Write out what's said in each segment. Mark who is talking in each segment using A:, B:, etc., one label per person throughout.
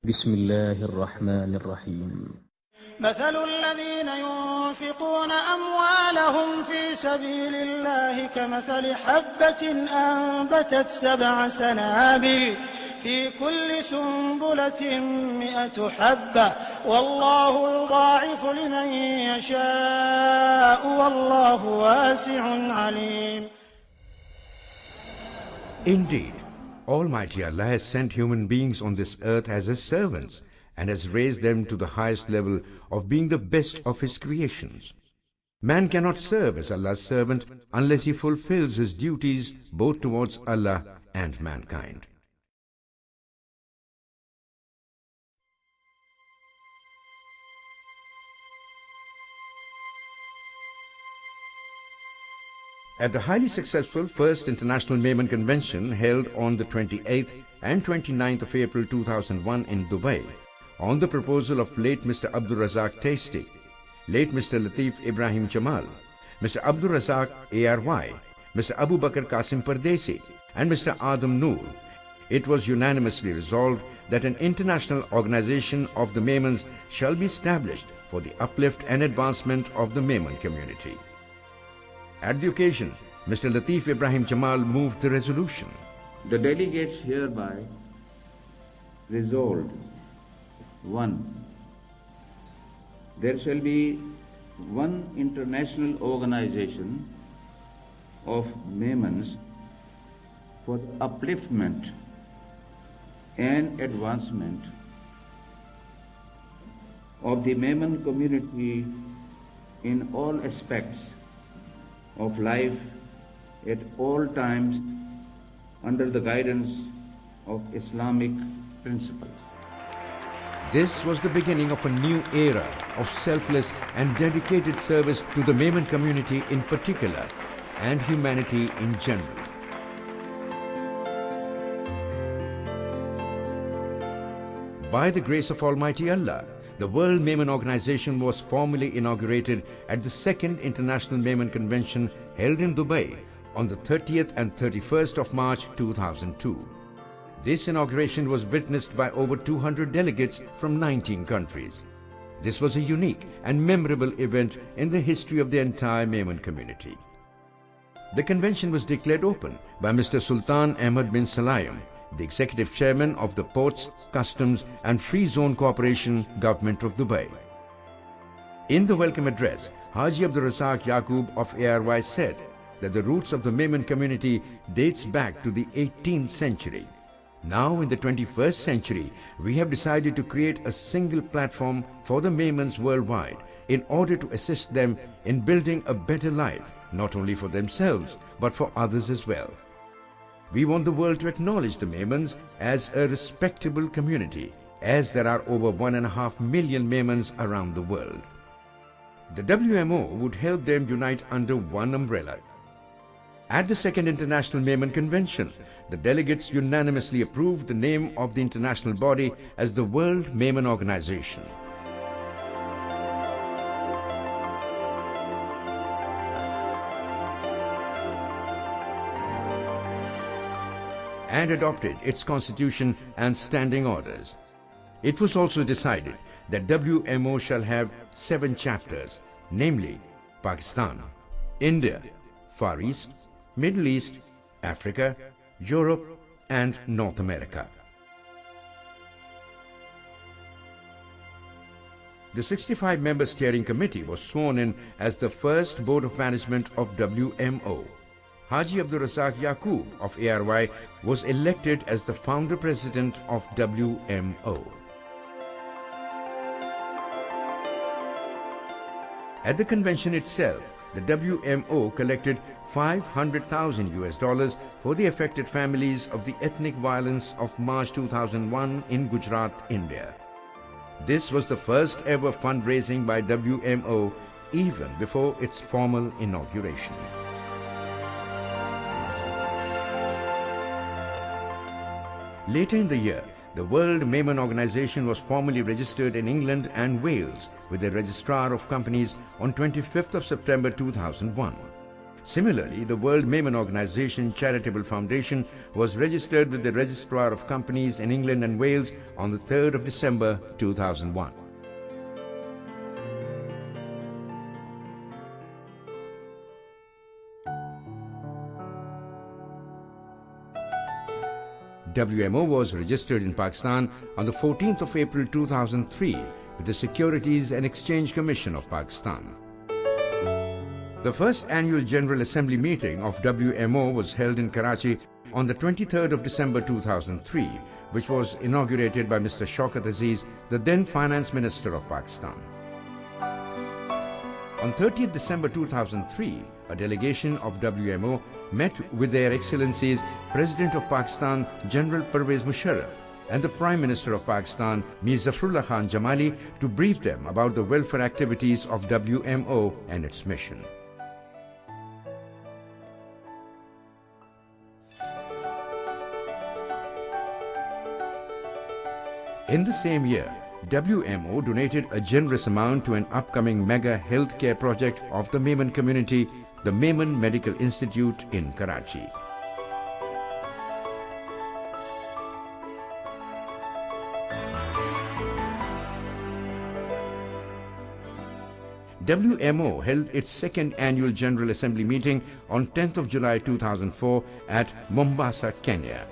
A: بسم الله الرحمن الرحيم
B: مثل الذين ينفقون أموالهم في سبيل الله كمثل حبة أنبتت 7 سنابل في كل سنبلة 100 حبة والله يضاعف لمن يشاء والله واسع عليم.
C: Indeed, Almighty Allah has sent human beings on this earth as His servants and has raised them to the highest level of being the best of His creations. Man cannot serve as Allah's servant unless he fulfills his duties both towards Allah and mankind. At the highly successful First International Memon Convention held on the 28th and 29th of April 2001 in Dubai, on the proposal of late Mr. Abdul Razak Tasty, late Mr. Latif Ibrahim Jamal, Mr. Abdul Razak ARY, Mr. Abu Bakr Qasim Pardesi, and Mr. Adam Noor, it was unanimously resolved that an international organization of the Memons shall be established for the uplift and advancement of the Memon community. At the occasion, Mr. Latif Ibrahim Jamal moved the resolution.
D: The delegates hereby resolved: 1. There shall be one international organization of Memons for the upliftment and advancement of the Memon community in all aspects of life at all times under the guidance of Islamic principles.
C: This was the beginning of a new era of selfless and dedicated service to the Memon community in particular and humanity in general. By the grace of Almighty Allah, the World Memon Organization was formally inaugurated at the Second International Memon Convention held in Dubai on the 30th and 31st of March 2002. This inauguration was witnessed by over 200 delegates from 19 countries. This was a unique and memorable event in the history of the entire Memon community. The convention was declared open by Mr. Sultan Ahmad bin Salayem, the Executive Chairman of the Ports, Customs and Free Zone Corporation, Government of Dubai. In the welcome address, Haji Abdul Razak Yaqub of ARY said that the roots of the Memon community dates back to the 18th century. Now in the 21st century, we have decided to create a single platform for the Memons worldwide in order to assist them in building a better life, not only for themselves, but for others as well. We want the world to acknowledge the Memons as a respectable community, as there are over 1.5 million Memons around the world. The WMO would help them unite under one umbrella. At the Second International Memon Convention, the delegates unanimously approved the name of the international body as the World Memon Organization. And adopted its constitution and standing orders. It was also decided that WMO shall have 7 chapters, namely Pakistan, India, Far East, Middle East, Africa, Europe and North America. The 65-member steering committee was sworn in as the first board of management of WMO. Haji Abdul Razak Yaqub of ARY was elected as the founder president of WMO. At the convention itself, the WMO collected $500,000 for the affected families of the ethnic violence of March 2001 in Gujarat, India. This was the first ever fundraising by WMO even before its formal inauguration. Later in the year, the World Memon Organization was formally registered in England and Wales with the Registrar of Companies on 25th of September 2001. Similarly, the World Memon Organization Charitable Foundation was registered with the Registrar of Companies in England and Wales on the 3rd of December 2001. WMO was registered in Pakistan on the 14th of April 2003 with the Securities and Exchange Commission of Pakistan. The first annual General Assembly meeting of WMO was held in Karachi on the 23rd of December 2003, which was inaugurated by Mr. Shaukat Aziz, the then Finance Minister of Pakistan. On 30th December 2003, a delegation of WMO met with Their Excellencies President of Pakistan General Pervez Musharraf and the Prime Minister of Pakistan Mir Zafrullah Khan Jamali to brief them about the welfare activities of WMO and its mission. In the same year, WMO donated a generous amount to an upcoming mega healthcare project of the Memon community, the Memon Medical Institute in Karachi. WMO held its second annual General Assembly meeting on 10th of July 2004 at Mombasa, Kenya.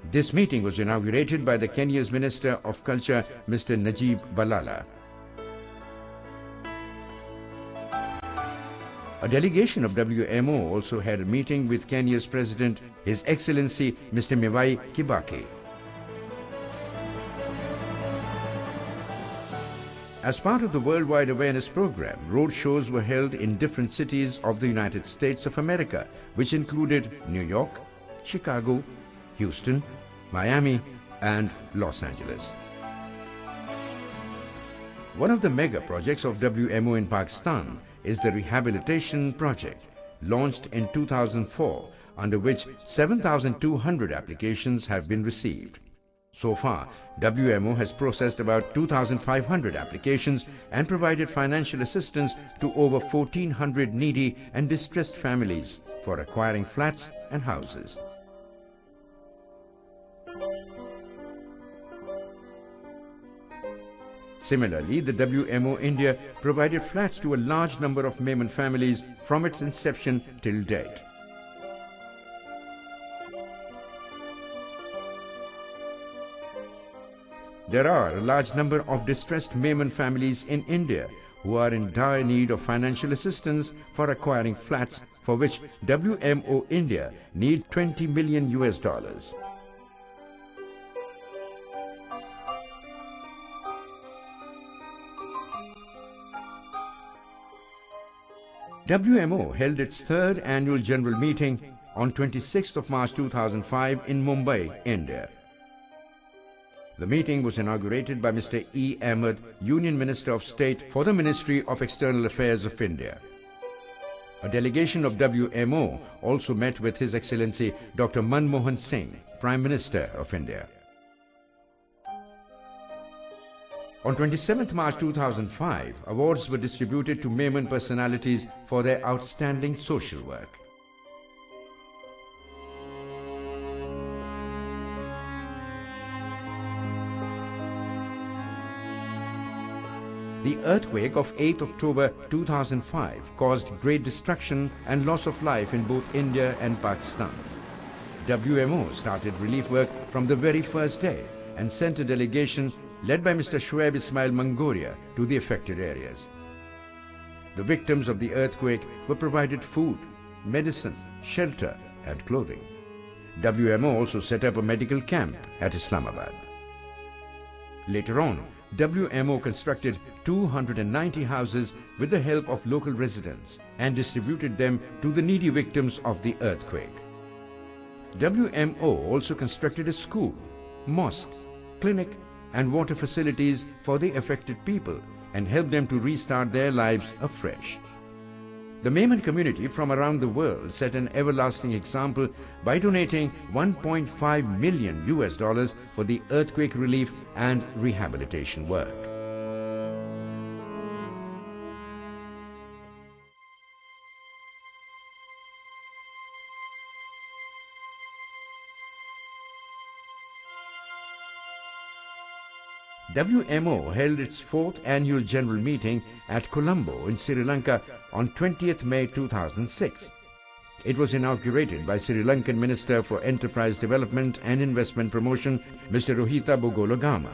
C: This meeting was inaugurated by the Kenya's Minister of Culture, Mr. Najib Balala. A delegation of WMO also had a meeting with Kenya's President, His Excellency Mr. Mwai Kibaki. As part of the Worldwide Awareness Program, road shows were held in different cities of the United States of America, which included New York, Chicago, Houston, Miami, and Los Angeles. One of the mega projects of WMO in Pakistan is the Rehabilitation Project, launched in 2004, under which 7,200 applications have been received. So far, WMO has processed about 2,500 applications and provided financial assistance to over 1,400 needy and distressed families for acquiring flats and houses. Similarly, the WMO India provided flats to a large number of Memon families from its inception till date. There are a large number of distressed Memon families in India who are in dire need of financial assistance for acquiring flats, for which WMO India needs $20 million. WMO held its third annual general meeting on 26th of March 2005 in Mumbai, India. The meeting was inaugurated by Mr. E. Ahmed, Union Minister of State for the Ministry of External Affairs of India. A delegation of WMO also met with His Excellency Dr. Manmohan Singh, Prime Minister of India. On 27th March 2005, awards were distributed to Memon personalities for their outstanding social work. The earthquake of 8th October 2005 caused great destruction and loss of life in both India and Pakistan. WMO started relief work from the very first day and sent a delegation led by Mr. Shoaib Ismail Mangoria to the affected areas. The victims of the earthquake were provided food, medicine, shelter and clothing. WMO also set up a medical camp at Islamabad. Later on, WMO constructed 290 houses with the help of local residents and distributed them to the needy victims of the earthquake. WMO also constructed a school, mosque, clinic and water facilities for the affected people and helped them to restart their lives afresh. The Memon community from around the world set an everlasting example by donating $1.5 million for the earthquake relief and rehabilitation work. WMO held its 4th annual general meeting at Colombo in Sri Lanka on 20th May 2006. It was inaugurated by Sri Lankan Minister for Enterprise Development and Investment Promotion, Mr. Rohita Bogolagama.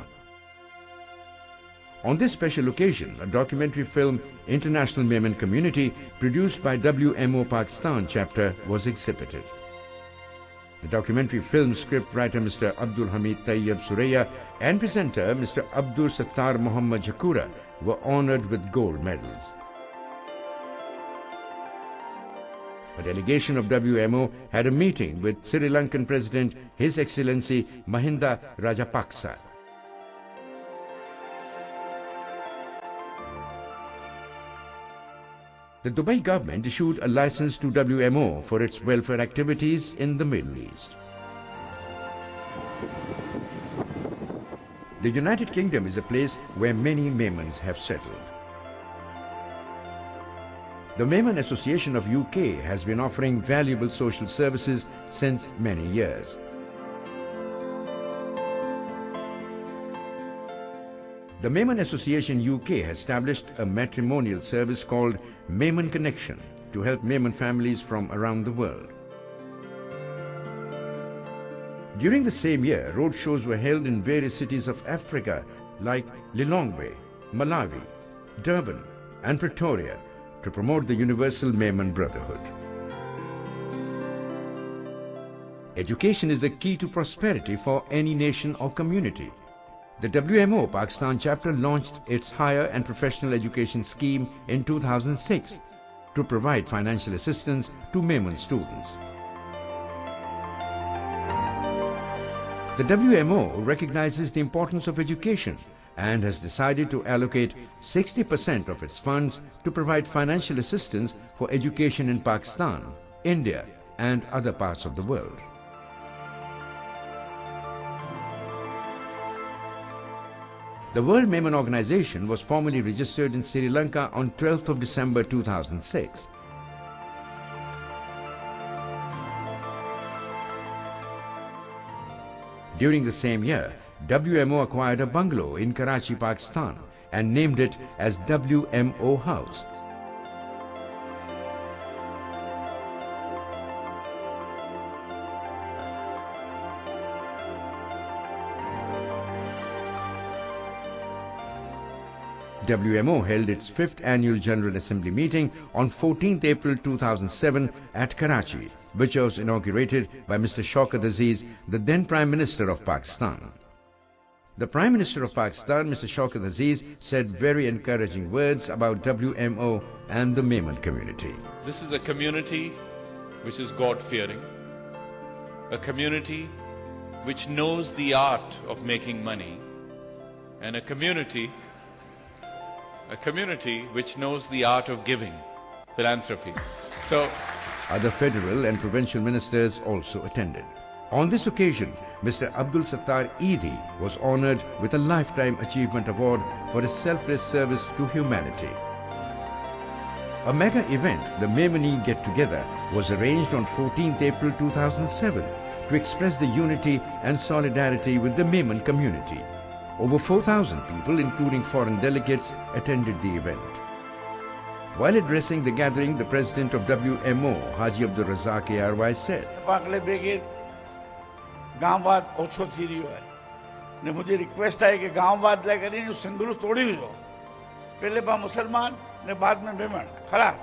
C: On this special occasion, a documentary film, International Memon Community, produced by WMO Pakistan chapter, was exhibited. The documentary film script writer Mr. Abdul Hamid Tayyab Suraya and presenter Mr. Abdul Sattar Muhammad Jakura were honored with gold medals. A delegation of WMO had a meeting with Sri Lankan President His Excellency Mahinda Rajapaksa. The Dubai government issued a license to WMO for its welfare activities in the Middle East. The United Kingdom is a place where many Memons have settled. The Memon Association of UK has been offering valuable social services since many years. The Memon Association UK has established a matrimonial service called Memon Connection to help Memon families from around the world. During the same year, road shows were held in various cities of Africa like Lilongwe, Malawi, Durban and Pretoria to promote the universal Memon brotherhood. Education is the key to prosperity for any nation or community. The WMO Pakistan chapter launched its higher and professional education scheme in 2006 to provide financial assistance to Memon students. The WMO recognizes the importance of education and has decided to allocate 60% of its funds to provide financial assistance for education in Pakistan, India and other parts of the world. The World Memon Organization was formally registered in Sri Lanka on 12th of December 2006. During the same year, WMO acquired a bungalow in Karachi, Pakistan and named it as WMO House. WMO held its 5th annual General Assembly meeting on 14th April 2007 at Karachi, which was inaugurated by Mr. Shaukat Aziz, the then Prime Minister of Pakistan. The Prime Minister of Pakistan, Mr. Shaukat Aziz, said very encouraging words about WMO and the Memon community.
E: This is a community which is God-fearing, a community which knows the art of making money, and a community which knows the art of giving, philanthropy. So,
C: other federal and provincial ministers also attended. On this occasion, Mr. Abdul Sattar Eidi was honored with a Lifetime Achievement Award for his selfless service to humanity. A mega event, the Memoni Get-Together, was arranged on 14th April 2007 to express the unity and solidarity with the Memon community. Over 4,000 people, including foreign delegates, attended the event. While addressing the gathering, the president of WMO, Haji Abdul Razak ARY, said,
F: गांववाद ओछो थी रही है ने मुझे request है कि गांववाद लेकर इन सिंदूर तोड़ी हुई हो पहले बा मुसलमान ने बाद में मेमन खरा.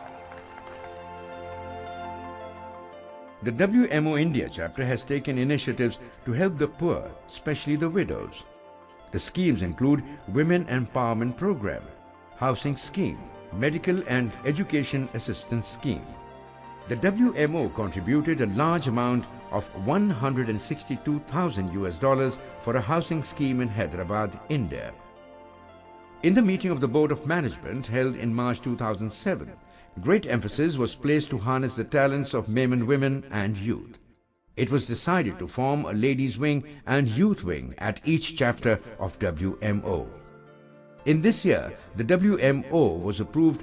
C: The WMO India chapter has taken initiatives to help the poor, especially the widows. The schemes include Women Empowerment Program, Housing Scheme, Medical and Education Assistance Scheme. The WMO contributed a large amount of $162,000 for a housing scheme in Hyderabad, India. In the meeting of the Board of Management held in March 2007, great emphasis was placed to harness the talents of Memon women and youth. It was decided to form a ladies' wing and youth wing at each chapter of WMO. In this year, the WMO was approved